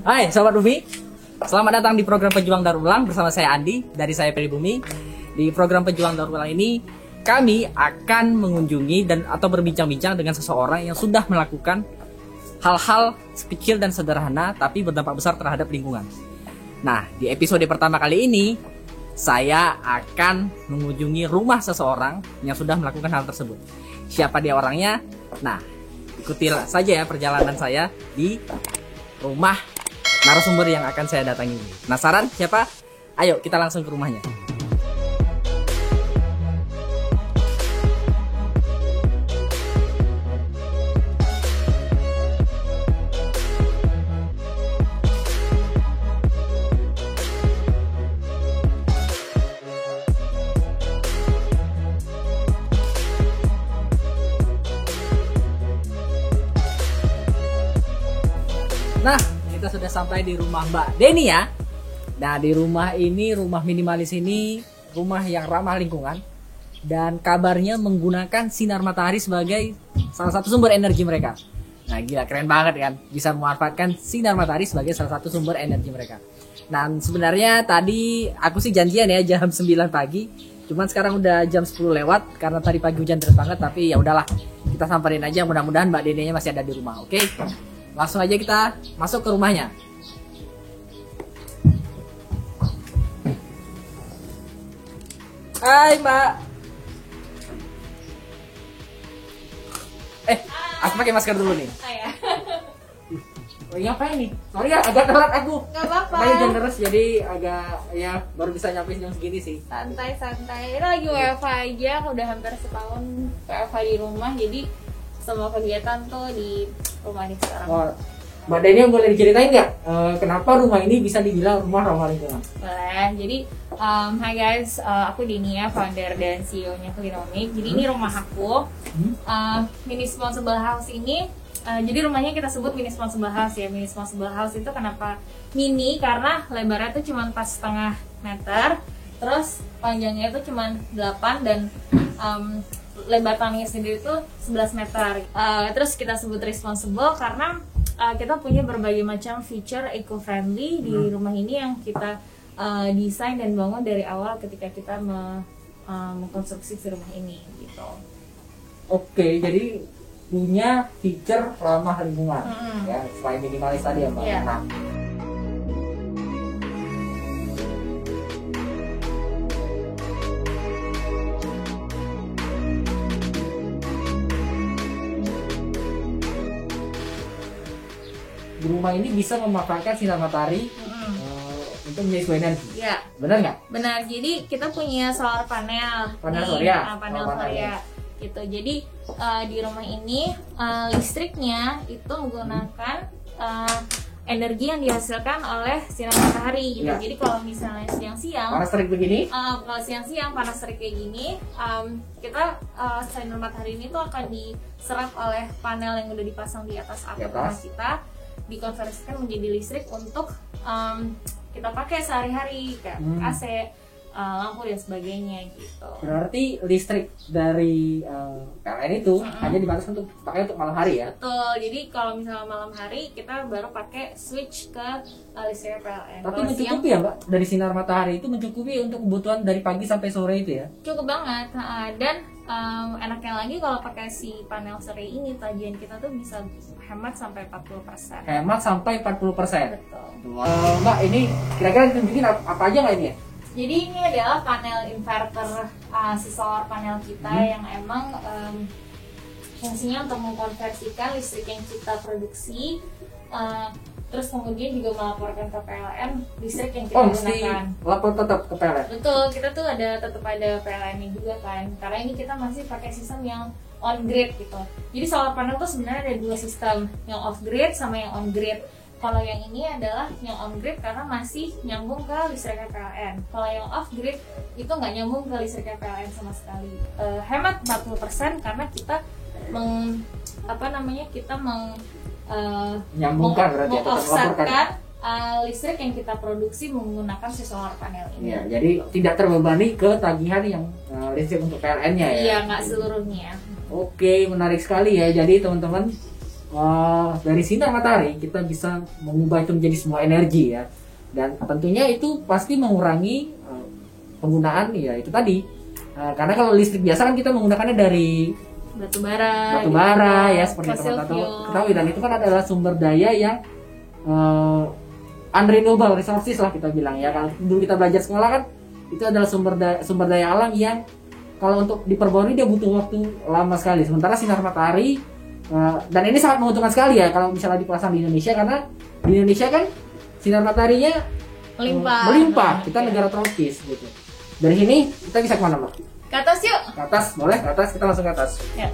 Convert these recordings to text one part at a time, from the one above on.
Hai Sobat Bumi, selamat datang di program Pejuang Daur Ulang bersama saya Andi dari saya Pribumi. Di program Pejuang Daur Ulang ini kami akan mengunjungi dan atau berbincang-bincang dengan seseorang yang sudah melakukan hal-hal kecil dan sederhana tapi berdampak besar terhadap lingkungan. Nah, di episode pertama kali ini saya akan mengunjungi rumah seseorang yang sudah melakukan hal tersebut. Siapa dia orangnya? Nah, ikuti saja ya perjalanan saya di rumah narasumber yang akan saya datangi. Penasaran siapa? Ayo kita langsung ke rumahnya. Nah, kita sudah sampai di rumah Mbak Deni ya. Nah, di rumah ini, rumah minimalis ini, rumah yang ramah lingkungan. Dan kabarnya menggunakan sinar matahari sebagai salah satu sumber energi mereka. Nah, gila, keren banget kan. Bisa memanfaatkan sinar matahari sebagai salah satu sumber energi mereka. Nah, sebenarnya tadi aku sih janjian ya jam 9 pagi. Cuman sekarang udah jam 10 lewat karena tadi pagi hujan deras banget. Tapi ya udahlah, kita samperin aja. Mudah-mudahan Mbak Deninya masih ada di rumah, oke? Langsung aja kita masuk ke rumahnya. Hai Mbak. Aku pakai masker dulu nih. Oh, ngapain nih? Sorry ya, agak telat aku. Gak apa-apa. Tadi hujan deras jadi agak ya baru bisa nyampe jam segini sih. Santai-santai. Ini lagi WFH aja, udah hampir setahun WFH di rumah, jadi semua kegiatan tuh di rumah ini sekarang. Oh, Mbak Deni boleh diceritain nggak kenapa rumah ini bisa dibilang rumah ramah lingkungan? Boleh. Jadi, hi guys, aku Denia, founder dan CEO-nya Klinomik. Jadi ini rumah aku. Mini Responsible House ini, jadi rumahnya kita sebut Mini Responsible House ya. Mini Responsible House itu kenapa mini? Karena lebarnya tuh cuma 4,5 meter, terus panjangnya itu cuma 8 dan lebar tanahnya sendiri itu 11 meter. Terus kita sebut responsible karena kita punya berbagai macam feature eco-friendly di rumah ini yang kita desain dan bangun dari awal ketika kita mengkonstruksi si rumah ini gitu. Oke, jadi punya feature ramah lingkungan ya, selain minimalis tadi ya Mbak. Yeah. Nah, di rumah ini bisa memanfaatkan sinar matahari untuk menjadi sumber energi. Ya. Benar nggak? Benar. Jadi kita punya solar panel. Panel nih, surya. Panel Oh, surya. Gitu. Jadi di rumah ini listriknya itu menggunakan energi yang dihasilkan oleh sinar matahari. Gitu. Ya. Jadi kalau misalnya siang-siang, Panas terik begini? kalau siang-siang panas terik kayak gini, kita sinar matahari ini tuh akan diserap oleh panel yang udah dipasang di atas atap rumah kita, dikonversikan menjadi listrik untuk kita pakai sehari-hari kayak AC, lampu dan sebagainya gitu. Berarti listrik dari PLN itu hanya dibatasi untuk pakai untuk malam hari ya? Betul. Jadi kalau misalnya malam hari kita baru pakai switch ke listrik PLN. Tapi Kalau mencukupi ya Mbak? Dari sinar matahari itu mencukupi untuk kebutuhan dari pagi sampai sore itu ya? cukup banget. Dan enaknya lagi kalau pakai si panel surya ini, tagihan kita tuh bisa hemat sampai 40%. Hemat sampai 40%. Betul. Mbak, ini kira-kira tunjukin apa aja nggak ini ya? Jadi ini adalah panel inverter si solar panel kita yang emang fungsinya untuk mengkonversikan listrik yang kita produksi, terus kemudian juga melaporkan ke PLN listrik yang kita gunakan. Lapor tetap ke PLN? Betul, kita tuh tetap ada PLN-nya juga kan, karena ini kita masih pakai sistem yang on grid gitu. Jadi solar panel tuh sebenarnya ada dua sistem, yang off grid sama yang on grid. Kalau yang ini adalah yang on grid karena masih nyambung ke listriknya PLN. Kalau yang off grid itu nggak nyambung ke listriknya PLN sama sekali. Hemat 40% karena kita Nyambungkan berarti ya, tetap meng-offsetkan listrik yang kita produksi menggunakan si solar panel ini. Ya, jadi tidak terbebani ke tagihan yang listrik untuk PLN-nya ya? Iya, nggak seluruhnya. Oke, menarik sekali ya. Jadi teman-teman, dari sinar matahari kita bisa mengubah itu menjadi sebuah energi ya, dan tentunya itu pasti mengurangi penggunaan ya itu tadi. Karena kalau listrik biasa kan kita menggunakannya dari batu bara batu bara ya, seperti teman-teman ketahui, dan itu kan adalah sumber daya yang unrenewable resources lah kita bilang ya. Kalau dulu kita belajar sekolah kan itu adalah sumber daya alam yang kalau untuk diperbarui dia butuh waktu lama sekali. Sementara sinar matahari dan ini sangat menguntungkan sekali ya kalau misalnya dipasang di Indonesia, karena di Indonesia kan sinar mataharinya melimpah. Kita negara tropis gitu. Dari sini kita bisa kemana, Mbak? Ke atas yuk. Ke atas, boleh? Ke atas, kita langsung ke atas. Ya.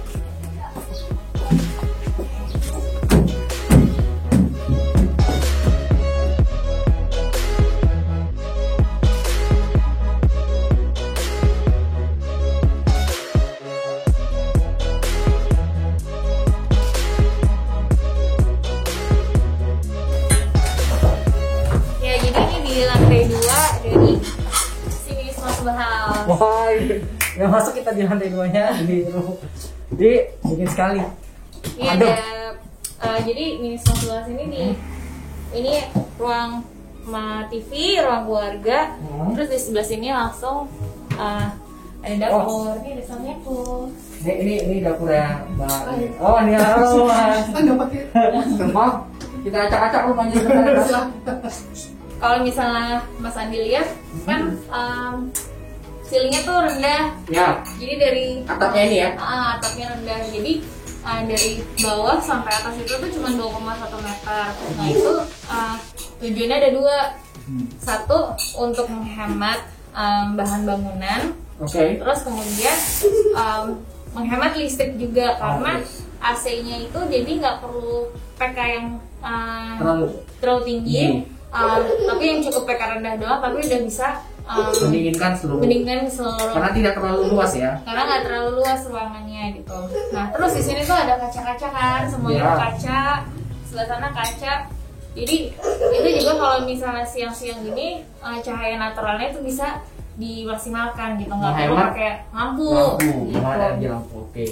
Ya, jadi ini di lantai 2 dari sini Wisma House. Wah, yang masuk kita di lantai 2-nya di dingin sekali. Ini Aduh. ada jadi Wisma House ini ruang TV, ruang keluarga. Terus di sebelah sini langsung ada dapur. Ini ada dapur. Ini dapurnya Mbak. Oh, ini Mas. Enggak pakai. Maaf, kita acak-acak rumahnya sebentar. Kalau misalnya Mas Andi lihat kan ceilingnya tuh rendah. Ya. Jadi dari Atapnya ini ya. atapnya rendah. Jadi dari bawah sampai atas itu tuh cuma 2,1 meter. Nah itu tujuannya ada 2. Satu untuk menghemat bahan bangunan. Oke. Terus kemudian menghemat listrik juga karena AC-nya itu jadi nggak perlu PK yang terlalu tinggi, tapi yang cukup PK rendah doang, tapi udah bisa Mendinginkan seluruh. Karena tidak terlalu luas ya. Karena nggak terlalu luas ruangannya gitu. Nah terus di sini tuh ada kaca-kaca kan, semuanya kaca, sebelah sana kaca. Jadi itu juga kalau misalnya siang-siang gini cahaya naturalnya itu bisa dimaksimalkan gitu, nggak perlu pakai lampu. Gitu. Oke.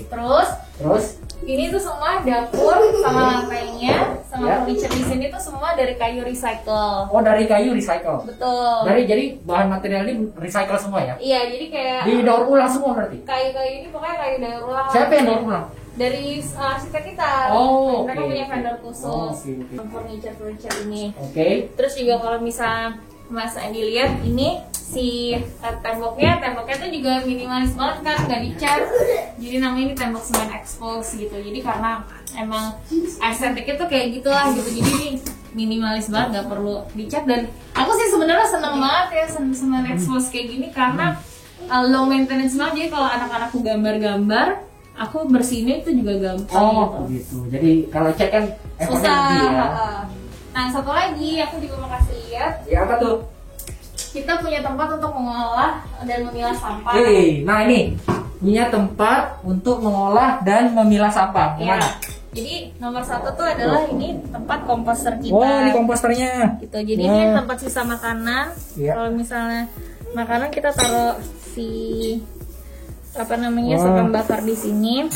Terus ini tuh semua dapur sama lantainya sama furniture di sini tuh semua dari kayu recycle. Oh, dari kayu recycle. Betul. Jadi bahan material ini recycle semua ya? Iya, jadi kayak didaur ulang semua berarti. Kayu-kayu ini pokoknya kayu daur ulang. Siapa yang daur ulang? Dari arsitek kita. Mereka punya vendor khusus furniture ini. Oke. Terus juga kalau misalnya Mas Andi lihat ini si temboknya tuh juga minimalis banget kan, nggak dicat. Jadi namanya ini tembok semen expose gitu. Jadi karena emang estetiknya tuh kayak gitulah gitu. Jadi ini minimalis banget, nggak perlu dicat. Dan aku sih sebenarnya seneng banget ya semen expose kayak gini karena low maintenance banget. Jadi kalau anak-anakku gambar-gambar, aku bersihinnya itu juga gampang gitu. Jadi kalau cat kan susah ya. Nah satu lagi aku juga mau kasih lihat. Ya apa tuh? Kita punya tempat untuk mengolah dan memilah sampah. Nah ini punya tempat untuk mengolah dan memilah sampah. Ya. Jadi nomor 1 tuh adalah ini tempat komposter kita. Oh, ini komposternya. Gitu. Jadi ini tempat sisa makanan. Kalau misalnya makanan kita taruh sekam bakar di sini.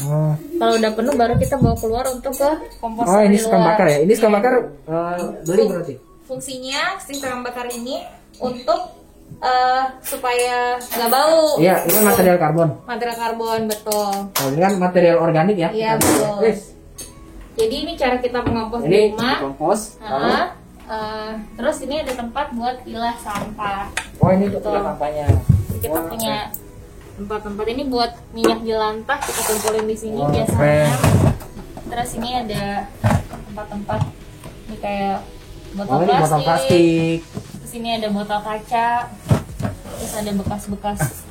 Kalau udah penuh baru kita bawa keluar untuk ke komposter. Oh, ini sekam bakar ya. Ini sekam bakar beli berarti. Fungsinya sekam bakar ini untuk supaya nggak bau. Iya, ini material karbon. Material karbon, betul. Oh, ini kan material organik ya. Iya, betul. Jadi ini cara kita mengompos di rumah. Kompos. Terus ini ada tempat buat pilah sampah. Oh, ini untuk pilah sampahnya. Kita punya tempat-tempat ini buat minyak jelantah kita kumpulin di sini biasanya. Terus ini ada tempat-tempat ini kayak botol plastik. Terus ini ada botol kaca. Terus ada bekas-bekas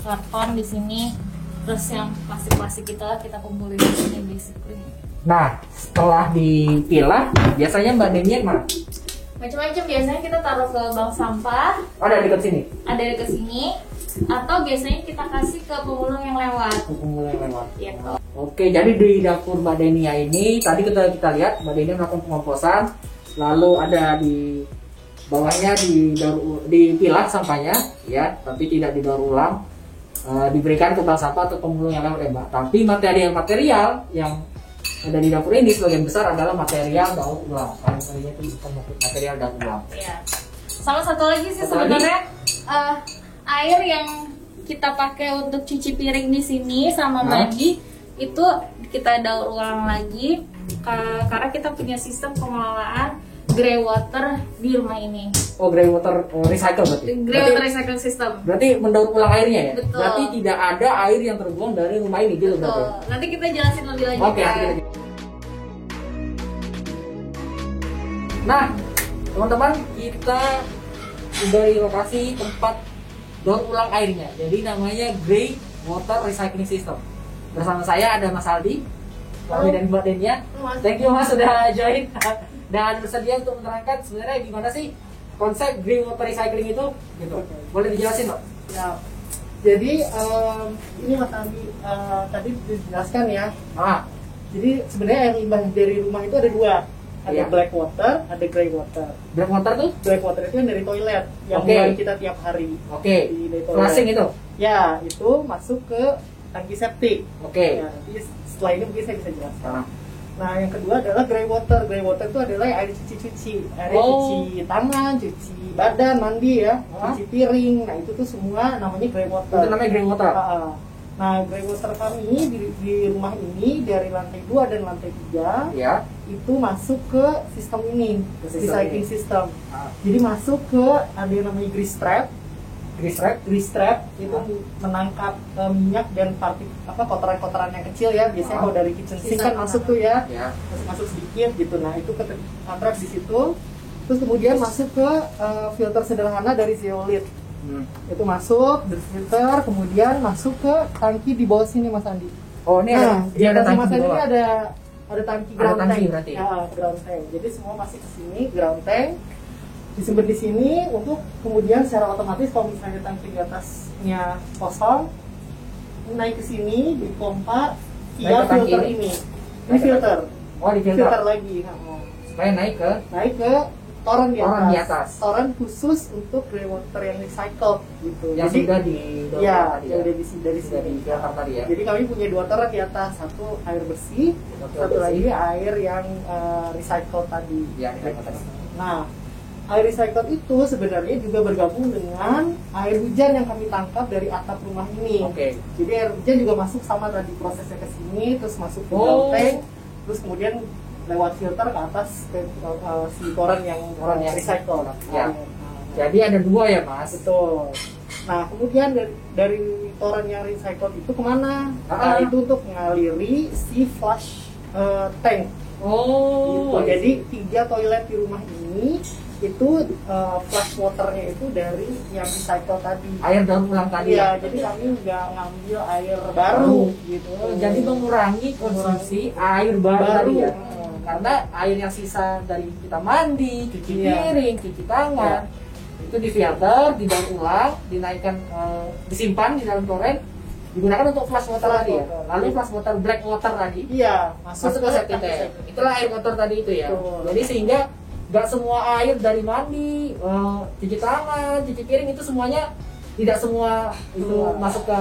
karton di sini. Terus yang plastik-plastik kita kumpulin di sini basically. Nah, setelah dipilah, biasanya Mbak Demian mana? Macam-macam, biasanya kita taruh ke bank sampah. Ada dekat sini. Ada dekat sini. Atau biasanya kita kasih ke pemulung yang lewat. Gitu. Oke, jadi di dapur Mbak Denia ini tadi kita lihat Mbak Denia melakukan pengomposan, lalu ada di bawahnya dipilah sampahnya, ya, tapi tidak didaur ulang, diberikan ke bank sampah atau pemulung yang lewat ya Mbak. Tapi material yang Dan di dapur ini sebagian besar adalah material daur ulang. Kalau misalnya itu bukan material daur ulang. Iya. Sama satu lagi sih sebenarnya air yang kita pakai untuk cuci piring di sini sama mandi itu kita daur ulang lagi karena kita punya sistem pengelolaan grey water di rumah ini. Oh, grey water recycle berarti? Grey water recycle system. Berarti mendaur ulang airnya ya? Betul. Berarti tidak ada air yang terbuang dari rumah ini gitu berarti? Betul. Nanti kita jelasin lebih lanjut. Oke, Nah, teman-teman, kita sudah di lokasi tempat daur ulang airnya. Jadi namanya Grey Water Recycling System. Bersama saya ada Mas Aldi, kami dan Mbak Denia. Thank you Mas sudah join dan bersedia untuk menerangkan sebenarnya gimana sih konsep Grey Water Recycling itu, gitu. Boleh dijelasin, Mbak? Ya. Jadi ini Mas Aldi tadi dijelaskan ya. Jadi sebenarnya air limbah dari rumah itu ada dua. Ada black water, ada grey water. Black water tuh? Black water itu yang dari toilet, yang buang kita tiap hari. Di toilet. Flushing itu? Ya, itu masuk ke tangki septik. Ya, nanti setelah ini mungkin saya bisa jelaskan. Nah, yang kedua adalah grey water. Grey water itu adalah air cuci-cuci, air cuci tangan, cuci badan, mandi ya, cuci piring. Nah, itu tuh semua namanya grey water. Itu namanya grey water. Nah, grey water kami di rumah ini dari lantai 2 dan lantai 3 itu masuk ke sistem ini, recycling system. Jadi masuk ke ada yang namanya grease trap. Grease trap itu menangkap minyak dan kotoran-kotoran yang kecil ya. Biasanya kalau dari kitchen sink kan masuk tuh ya, masuk sedikit gitu. Nah, itu trap di situ. Terus kemudian masuk ke filter sederhana dari zeolite. Itu masuk filter, kemudian masuk ke tangki di bawah sini Mas Andi. Oh, ini ada tangki Mas di Andi bawah. Ini ada tangki ground tank. Berarti. Ya, ground tank. Jadi semua masih ke sini ground tank. Disimpan di sini untuk kemudian secara otomatis kalau misalnya tangki di atasnya kosong naik ke sini dipompa via filter ini. Ini filter. Oh, di filter lagi. Supaya naik ke toren di atas. Toren khusus untuk grey water yang recycled gitu. Yang jadi, sudah di yang udah dari sini. Tadi ya. Jadi kami punya 2 toren di atas, satu air bersih, satu lagi air yang recycled tadi. Nah, air recycled itu sebenarnya juga bergabung dengan air hujan yang kami tangkap dari atap rumah ini. Jadi air hujan juga masuk sama tadi prosesnya ke sini, terus masuk ke ground tank, terus kemudian lewat filter ke atas ke si toren yang recycle. Jadi ada 2 ya Mas? Betul. Nah, kemudian dari toren yang recycle itu kemana? Nah, itu untuk mengaliri si flush tank. Gitu. Jadi 3 toilet di rumah ini itu flush waternya itu dari yang recycle tadi. Air daur ulang tadi. Iya, jadi kami nggak ngambil air baru gitu. Jadi mengurangi konsumsi air baru tadi ya. Karena air yang sisa dari kita mandi, cuci piring, cuci tangan, itu difilter, didaur ulang, dinaikkan, disimpan di dalam toren, digunakan untuk flush water tadi ya. Lalu flush water black water tadi, masuk ke septic tank. Itulah air kotor tadi itu ya. Jadi sehingga nggak semua air dari mandi, cuci tangan, cuci piring itu semuanya tidak semua itu masuk ke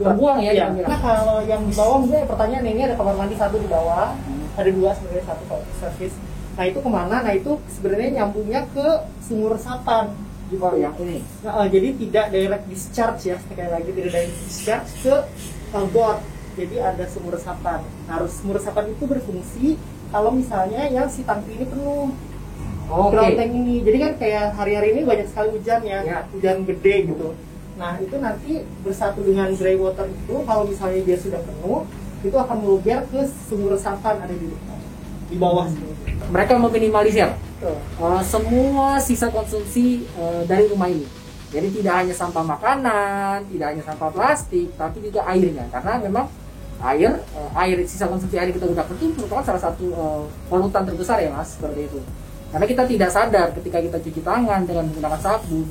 terbuang ya. Nah, kalau yang di bawah mungkin pertanyaan ini ada kamar mandi 1 di bawah. Ada 2 sebenarnya, 1 kalau service. Nah, itu kemana? Nah, itu sebenarnya nyambungnya ke sumur resapan di bawah yang ini. Nah, jadi tidak direct discharge ya, sekali lagi tidak direct discharge ke got. Jadi ada sumur resapan. Nah, sumur resapan itu berfungsi kalau misalnya yang si tangki ini penuh. Ground tank ini. Jadi kan kayak hari-hari ini banyak sekali hujan ya, hujan gede gitu. Nah, itu nanti bersatu dengan grey water itu, kalau misalnya dia sudah penuh, itu akan meluber ke sumur resapan ada di bawah. Mereka meminimalisir semua sisa konsumsi dari rumah ini. Jadi tidak hanya sampah makanan, tidak hanya sampah plastik, tapi juga airnya. Karena memang air sisa konsumsi air kita gunakan itu merupakan salah satu polutan terbesar ya Mas, seperti itu. Karena kita tidak sadar ketika kita cuci tangan dengan menggunakan sabun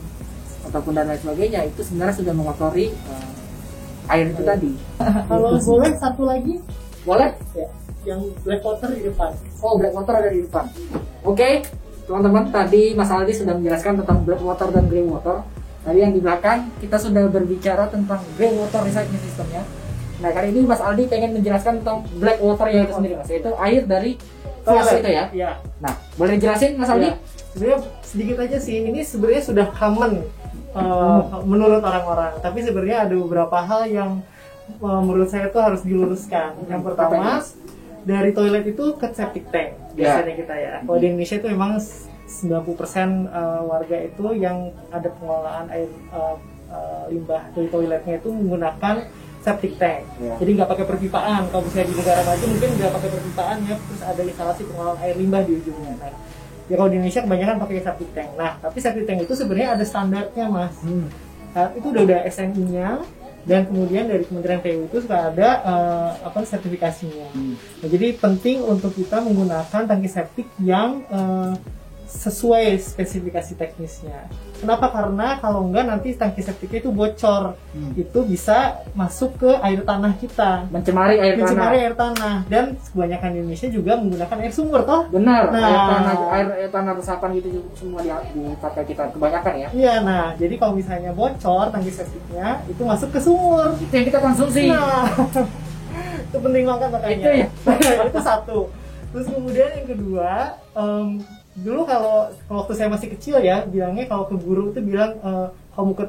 ataupun dan lain sebagainya, itu sebenarnya sudah mengotori air itu tadi. Kalau boleh satu lagi? Boleh? Ya, yang black water di depan. Oh, black water ada di depan. Oke, teman-teman, tadi Mas Aldi sudah menjelaskan tentang black water dan grey water. Tadi yang di belakang kita sudah berbicara tentang grey water recycling system ya. Nah kali ini Mas Aldi pengen menjelaskan tentang black water ya itu sendiri Mas, yaitu air dari flash itu ya. Iya. Nah boleh dijelasin Mas Aldi? Ya. Sebenarnya sedikit aja sih, ini sebenarnya sudah common menurut orang-orang. Tapi sebenarnya ada beberapa hal yang menurut saya itu harus diluruskan. Yang pertama, dari toilet itu ke septic tank biasanya kita ya. Kalau di Indonesia itu memang 90% warga itu yang ada pengelolaan air limbah dari toiletnya itu menggunakan septic tank. Jadi nggak pakai perpipaan. Kalau misalnya di negara maju mungkin nggak pakai perpipaan ya, terus ada instalasi pengelolaan air limbah di ujungnya. Nah, ya kalau di Indonesia kebanyakan pakai septic tank. Nah, tapi septic tank itu sebenarnya ada standarnya Mas. Itu udah SNI-nya, dan kemudian dari Kementerian PU itu sudah ada sertifikasinya. Nah, jadi penting untuk kita menggunakan tangki septik yang sesuai spesifikasi teknisnya. Kenapa? Karena kalau enggak nanti tangki septiknya itu bocor, itu bisa masuk ke air tanah kita, mencemari air tanah. Dan kebanyakan di Indonesia juga menggunakan air sumur toh. Benar. Nah, air tanah resapan gitu semua dipakai kita kebanyakan ya. Iya, nah jadi kalau misalnya bocor tangki septiknya itu masuk ke sumur, itu yang kita konsumsi. Nah, itu penting banget makanya. Itu ya. Itu satu. Terus kemudian yang kedua, dulu kalau waktu saya masih kecil ya, bilangnya kalau ke guru itu bilang kamu ke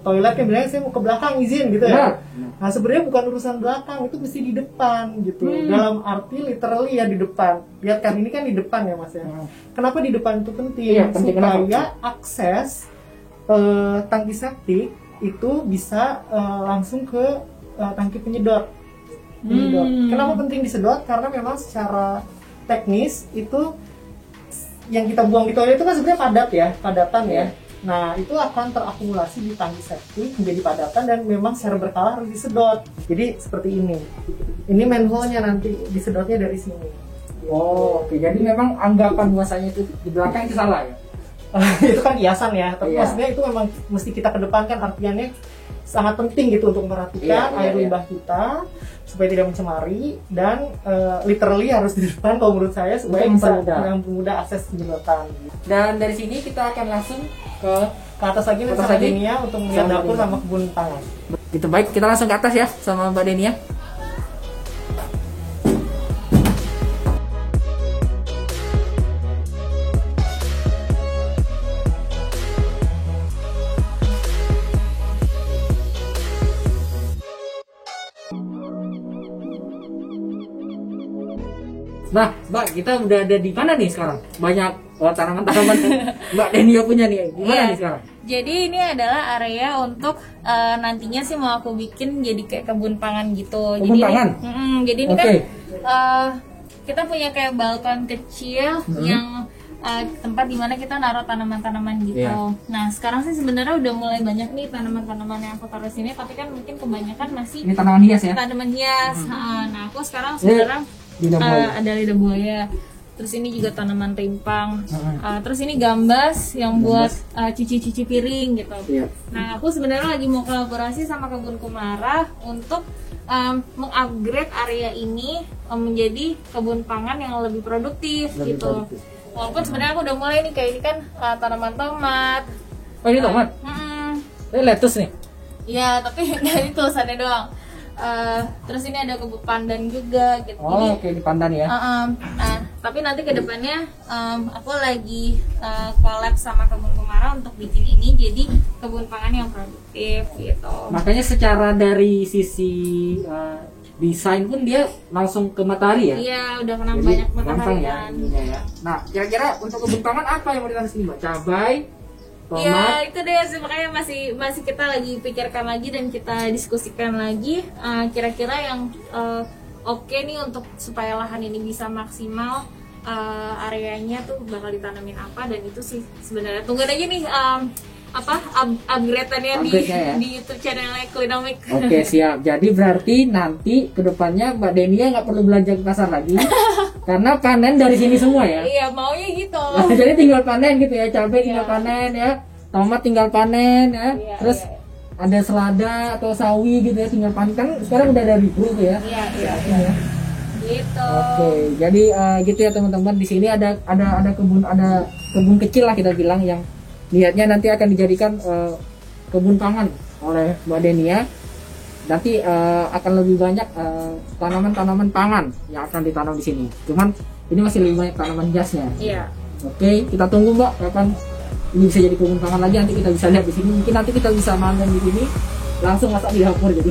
toilet kan bilangnya saya mau ke belakang izin gitu ya. Nah sebenarnya bukan urusan belakang, itu mesti di depan gitu. Dalam arti literally ya di depan. Lihat kan ini kan di depan ya Mas ya. Kenapa di depan itu penting? Supaya akses tangki septik itu bisa langsung ke tangki penyedot. Kenapa penting disedot? Karena memang secara teknis itu yang kita buang di toilet itu kan sebenarnya padatan ya. Nah itu akan terakumulasi di tangki septik menjadi padatan dan memang secara berkala harus disedot. Jadi seperti ini. Ini manhole-nya nanti disedotnya dari sini. Oh, oke. Jadi memang anggapan bahwasanya itu di belakang itu salah ya. Itu kan kiasan ya. Tapi maksudnya itu memang mesti kita kedepankan, artiannya sangat penting gitu untuk memperhatikan air limbah kita supaya tidak mencemari, dan literally harus di depan kalau menurut saya supaya bisa mempermudah akses penyedotan. Dan dari sini kita akan langsung ke atas lagi nih sama Denia untuk melihat dapur sama kebun pangan. Gitu, baik, kita langsung ke atas ya sama Mbak Denia. Nah, Mbak, kita udah ada di mana nih sekarang? Banyak tanaman-tanaman Mbak Denia punya nih. Gimana nih sekarang? Jadi ini adalah area untuk nantinya sih mau aku bikin jadi kayak kebun pangan gitu. Kebun pangan? Jadi ini kan kita punya kayak balkon kecil yang tempat dimana kita naruh tanaman-tanaman gitu. Nah sekarang sih sebenarnya udah mulai banyak nih tanaman-tanaman yang aku taruh sini, tapi kan mungkin kebanyakan masih ini tanaman hias ya? Tanaman hias. Nah aku sekarang sebenarnya ada lidah buaya. Terus ini juga tanaman rimpang. Terus ini gambas yang buat cuci-cuci piring gitu. Nah aku sebenarnya lagi mau kolaborasi sama Kebun Kumara untuk mengupgrade area ini menjadi kebun pangan yang lebih produktif gitu. Walaupun sebenarnya aku udah mulai nih, kayak ini kan tanaman tomat. Oh ini tomat? Ini lettuce nih? Iya, tapi dari tulisannya doang. Terus ini ada kebun pandan juga gitu. Oh, oke, di pandan ya. Nah, tapi nanti ke depannya aku lagi collab sama Kebun Kumara untuk bikin ini jadi kebun pangan yang produktif gitu. Makanya secara dari sisi desain pun dia langsung ke matahari ya? Iya, udah kena banyak matahari ya. Nah, kira-kira untuk kebun pangan apa yang mau ditanam sini, Mbak? Cabai? Tomat. Ya itu deh sih, makanya masih kita lagi pikirkan lagi dan kita diskusikan lagi kira-kira yang oke nih untuk supaya lahan ini bisa maksimal, areanya tuh bakal ditanamin apa, dan itu sih sebenarnya tunggu aja nih upgrade-annya di YouTube channelnya Klinomik. Oke, siap. Jadi berarti nanti kedepannya Mbak Denia nggak perlu belanja ke pasar lagi karena panen dari sini semua ya. Iya, maunya gitu. Nah, jadi tinggal panen gitu ya, cabai tinggal panen ya, tomat tinggal panen ya, terus ada selada atau sawi gitu ya, tinggal panen. Kan sekarang udah ada ribu tuh ya. Iya. Gitu. Oke, jadi gitu ya teman-teman. Di sini ada kebun kecil lah kita bilang, yang niatnya nanti akan dijadikan kebun pangan oleh Mbak Denia. nanti akan lebih banyak tanaman-tanaman pangan yang akan ditanam di sini. Cuman ini masih lebih banyak tanaman hiasnya. Iya. Oke, kita tunggu Mbak kapan ini bisa jadi kebun pangan lagi. Nanti kita bisa lihat di sini. Mungkin nanti kita bisa makan di sini langsung masak di dapur jadi.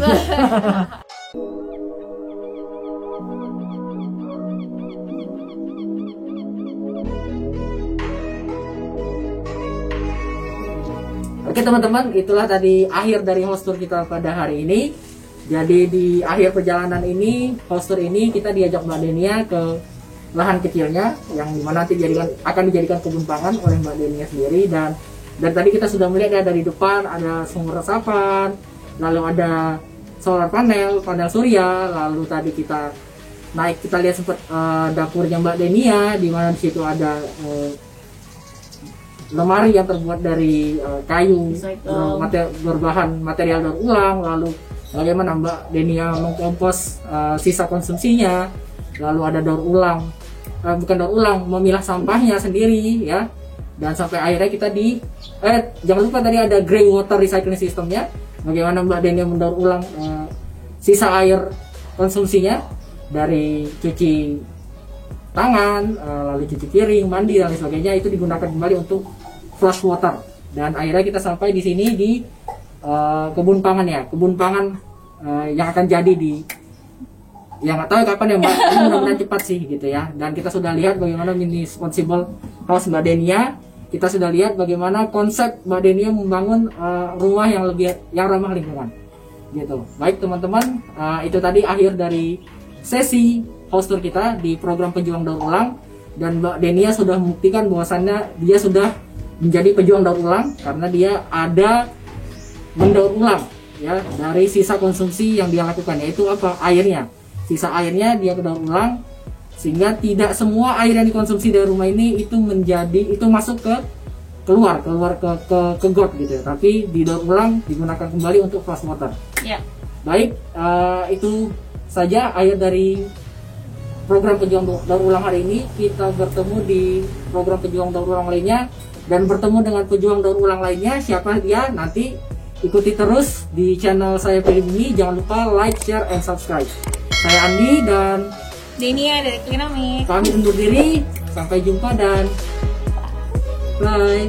Oke teman-teman, itulah tadi akhir dari host tour kita pada hari ini. Jadi di akhir perjalanan ini, host tour ini kita diajak Mbak Denia ke lahan kecilnya yang dimana nanti akan dijadikan kebun pangan oleh Mbak Denia sendiri. Dan tadi kita sudah melihat ya, dari depan ada sumur resapan, lalu ada solar panel surya, lalu tadi kita lihat sempat dapurnya Mbak Denia, di mana di situ ada lemari yang terbuat dari kayu berbahan material daur ulang. Lalu bagaimana Mbak Denia mengkompos sisa konsumsinya, lalu ada memilah sampahnya sendiri ya. Dan sampai akhirnya kita jangan lupa tadi ada grey water recycling systemnya, bagaimana Mbak Denia mendaur ulang sisa air konsumsinya dari cuci tangan, lalu cuci piring, mandi dan lain sebagainya, itu digunakan kembali untuk flush water. Dan akhirnya kita sampai di sini di kebun pangan yang akan jadi yang nggak tahu kapan ya Mbak, ini mudah-mudahan cepat sih gitu ya. Dan kita sudah lihat bagaimana mini responsible house Mbak Denia, kita sudah lihat bagaimana konsep Mbak Denia membangun rumah yang ramah lingkungan gitu. Baik teman-teman, itu tadi akhir dari sesi host tour kita di program Pejuang Daur Ulang. Dan Mbak Denia sudah membuktikan bahwasannya dia sudah menjadi pejuang daur ulang karena dia ada mendaur ulang ya dari sisa konsumsi yang dia lakukan, yaitu apa? Airnya. Sisa airnya dia daur ulang sehingga tidak semua air yang dikonsumsi dari rumah ini itu masuk keluar ke got gitu ya, tapi didaur ulang, digunakan kembali untuk flush water. Ya. Baik, itu saja akhir dari program Pejuang Daur Ulang hari ini. Kita bertemu di program Pejuang Daur Ulang lainnya dan bertemu dengan pejuang daur ulang lainnya. Siapa dia? Nanti ikuti terus di channel saya Pribumi. Jangan lupa like, share, and subscribe. Saya Andi dan Denia dari Klinomik. Kami undur diri. Sampai jumpa dan bye.